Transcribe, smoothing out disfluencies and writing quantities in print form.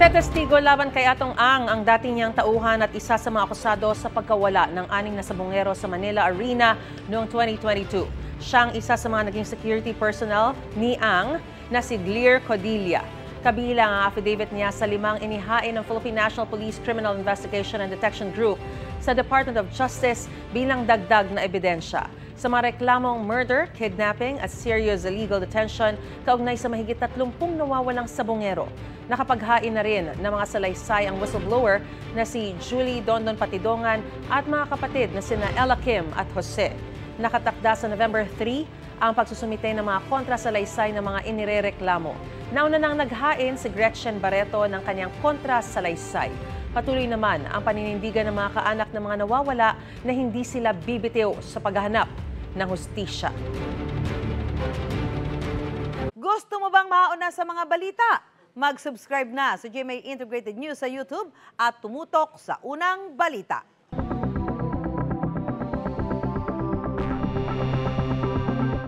Nagtetestigo laban kay Atong ang dating niyang tauhan at isa sa mga akusado sa pagkawala ng 6 na sabongero sa Manila Arena noong 2022. Siyang isa sa mga naging security personnel ni Ang na si Gleer Codilla. Kabilang ang affidavit niya sa 5 inihain ng Philippine National Police Criminal Investigation and Detection Group sa Department of Justice bilang dagdag na ebidensya sa mga reklamong murder, kidnapping at serious illegal detention kaugnay sa mahigit 30 nawawalang sabongero. Nakapaghain na rin ng mga salaysay ang whistleblower na si Julie Dondon Patidongan at mga kapatid na sina Ella Kim at Jose. Nakatakda sa November 3 ang pagsusumite ng mga kontrasalaysay ng mga inirereklamo. Nauna nang naghain si Gretchen Barreto ng kanyang kontrasalaysay. Patuloy naman ang paninindigan ng mga kaanak ng mga nawawala na hindi sila bibitiw sa paghahanap ng hustisya. Gusto mo bang mauna sa mga balita? Mag-subscribe na sa GMA Integrated News sa YouTube at tumutok sa unang balita.